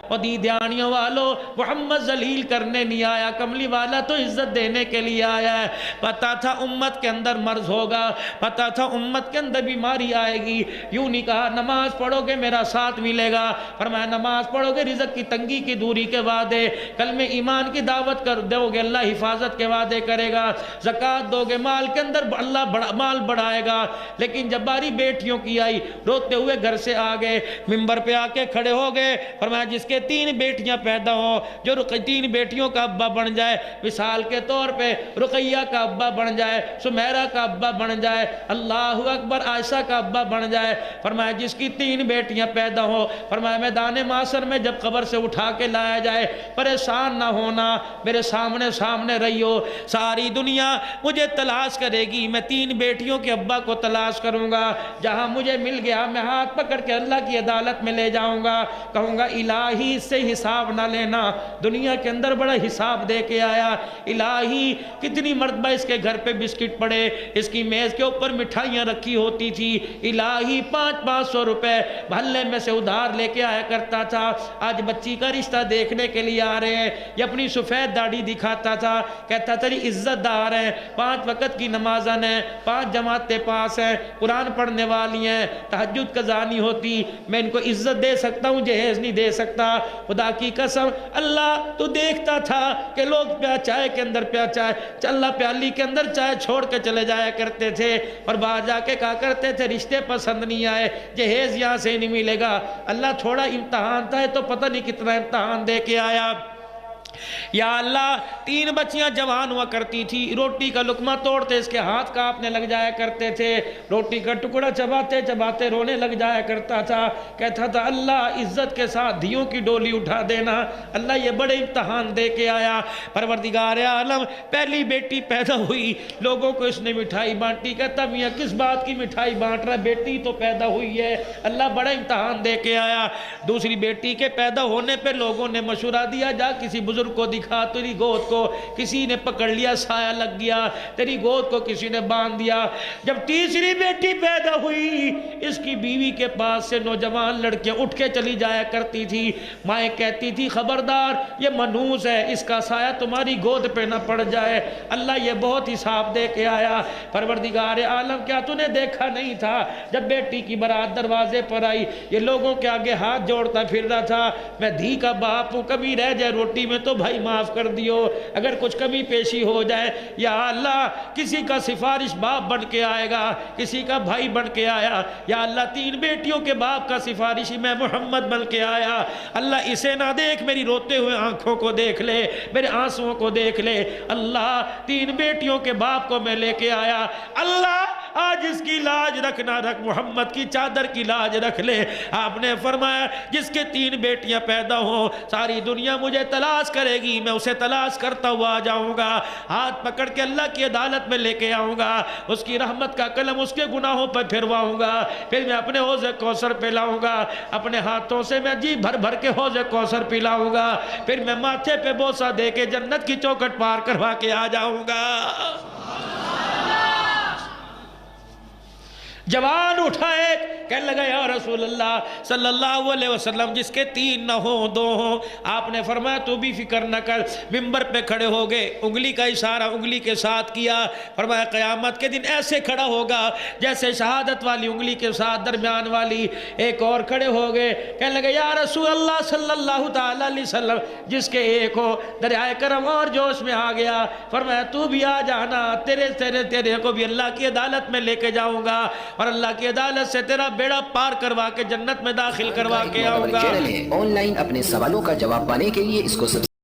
اور دیدیانیوں والوں محمد ذلیل کرنے نہیں آیا، کملی والا تو عزت دینے کے لیے آیا ہے۔ پتا تھا امت کے اندر مرض ہوگا، پتا تھا امت کے اندر بیماری آئے گی، یوں نہیں کہا نماز پڑھو گے میرا ساتھ ملے گا، فرمایا نماز پڑھو گے رزق کی تنگی کی دوری کے وعدے، کلمہ ایمان کی دعوت کر دو گے اللہ حفاظت کے وعدے کرے گا، زکوٰۃ دو گے مال کے اندر اللہ مال بڑھائے گا۔ لیکن جب باری بیٹیوں کی آئی روتے ہوئے گھر سے آ گئے، ممبر پہ آ کے کھڑے ہو گئے، فرمایا جس کے 3 بیٹیاں پیدا ہوں، جو 3 بیٹیوں کا ابا بن جائے، مثال کے طور پہ رقیہ کا ابا بن جائے، سمیرہ کا ابا بن جائے، اللہ اکبر عائشہ کا ابا بن جائے، فرمایا جس کی 3 بیٹیاں پیدا ہوں، فرمایا میدان معاشر میں جب قبر سے اٹھا کے لایا جائے پریشان نہ ہونا، میرے سامنے رہی ہو، ساری دنیا مجھے تلاش کرے گی، میں 3 بیٹیوں کے ابا کو تلاش کروں گا، جہاں مجھے مل گیا میں ہاتھ پکڑ کے اللہ کی عدالت میں لے جاؤں گا، کہوں گا الہی اس سے حساب نہ لینا، دنیا کے اندر بڑا حساب دے کے آیا، الہی کتنی مرتبہ اس کے گھر پہ بسکٹ پڑے، اس کی میز کے اوپر مٹھائیاں رکھی ہوتی تھی، الہی 500 روپے محلے میں سے ادھار لے کے آیا کرتا تھا، آج بچی کا رشتہ دیکھنے کے لیے آ رہے ہیں، یہ اپنی سفید داڑھی دکھاتا تھا، کہتا تھا عزت دار ہیں، 5 وقت کی نمازن ہیں، 5 جماعتیں پاس ہیں، قرآن پڑھنے والی ہیں، تہجد قضا نہیں ہوتی، میں ان کو عزت دے سکتا ہوں جہیز نہیں دے سکتا، خدا کی قسم اللہ تو دیکھتا تھا کہ لوگ چائے کے اندر چائے اللہ پیالی کے اندر چائے چھوڑ کے چلے جایا کرتے تھے، اور باہر جا کے کہا کرتے تھے رشتے پسند نہیں آئے، جہیز یہاں سے نہیں ملے گا، اللہ تھوڑا امتحان تھا تو پتہ نہیں کتنا امتحان دے کے آیا۔ یا اللہ 3 بچیاں جوان ہوا کرتی تھی، روٹی کا لقمہ توڑتے اس کے ہاتھ کانپنے لگ جایا کرتے تھے، روٹی کا ٹکڑا چباتے رونے لگ جایا کرتا تھا، کہتا تھا اللہ عزت کے ساتھ دھیوں کی ڈولی اٹھا دینا، اللہ یہ بڑے امتحان دے کے آیا۔ پروردگار عالم پہلی بیٹی پیدا ہوئی، لوگوں کو اس نے مٹھائی بانٹی، کہتا میاں کس بات کی مٹھائی بانٹ رہا، بیٹی تو پیدا ہوئی ہے، اللہ بڑا امتحان دے کے آیا۔ دوسری بیٹی کے پیدا ہونے پہ لوگوں نے مشورہ دیا جا کسی بزرگ کو دکھا، تیری گود کو کسی نے پکڑ لیا سایہ لگ گیا، تیری گود کو کسی نے باندھ دیا۔ جب تیسری بیٹی پیدا ہوئی اس کی بیوی کے پاس سے نوجوان لڑکیاں اٹھ کے چلی جایا کرتی تھی، مائیں کہتی تھی خبردار یہ منحوس ہے، اس کا سایہ تمہاری گود پہ نہ پڑ جائے، اللہ یہ بہت حساب دے کے آیا۔ پروردگار عالم کیا تو نے دیکھا نہیں تھا جب بیٹی کی برات دروازے پر آئی یہ لوگوں کے آگے ہاتھ جوڑتا پھر رہا تھا، میں دھی کا باپ ہوں، کبھی رہ جائے روٹی میں تو بھائی معاف کر دیو، اگر کچھ کمی پیشی ہو جائے، یا اللہ کسی کا سفارش باپ بن کے آئے گا، کسی کا بھائی بن کے آیا، یا اللہ 3 بیٹیوں کے باپ کا سفارشی میں محمد بن کے آیا، اللہ اسے نہ دیکھ میری روتے ہوئے آنکھوں کو دیکھ لے، میرے آنسوؤں کو دیکھ لے، اللہ 3 بیٹیوں کے باپ کو میں لے کے آیا، اللہ آج اس کی لاج رکھ نہ رکھ، محمد کی چادر کی لاج رکھ لے۔ آپ نے فرمایا جس کے 3 بیٹیاں پیدا ہوں ساری دنیا مجھے تلاش کرے گی، میں اسے تلاش کرتا ہوا آ جاؤں گا، ہاتھ پکڑ کے اللہ کی عدالت میں لے کے آؤں گا، اس کی رحمت کا قلم اس کے گناہوں پر پھرواؤں گا، پھر میں اپنے حوض کوثر پلاؤں گا، اپنے ہاتھوں سے میں جی بھر بھر کے حوض کوثر پلاؤں گا، پھر میں ماتھے پہ بوسہ دے کے جنت کی چوکھٹ پار کروا کے آ جاؤں گا۔ جوان اٹھائے کہنے لگا یا رسول اللہ صلی اللہ علیہ وسلم جس کے 3 نہ ہوں 2 ہوں، آپ نے فرمایا تو بھی فکر نہ کر، ممبر پہ کھڑے ہو گئے، انگلی کا اشارہ انگلی کے ساتھ کیا، فرمایا قیامت کے دن ایسے کھڑا ہوگا جیسے شہادت والی انگلی کے ساتھ درمیان والی، ایک اور کھڑے ہو گئے کہنے لگے یا رسول اللہ صلی اللہ تعالی علیہ وسلم جس کے 1 ہو، دریائے کرم اور جوش میں آ گیا، فرمایا تو بھی آ جانا، تیرے کو بھی اللہ کی عدالت میں لے کے جاؤں گا، اور اللہ کی عدالت سے تیرا بیڑا پار کروا کے جنت میں داخل کروا کے آؤں گا۔ آن لائن اپنے سوالوں کا جواب پانے کے لیے اس کو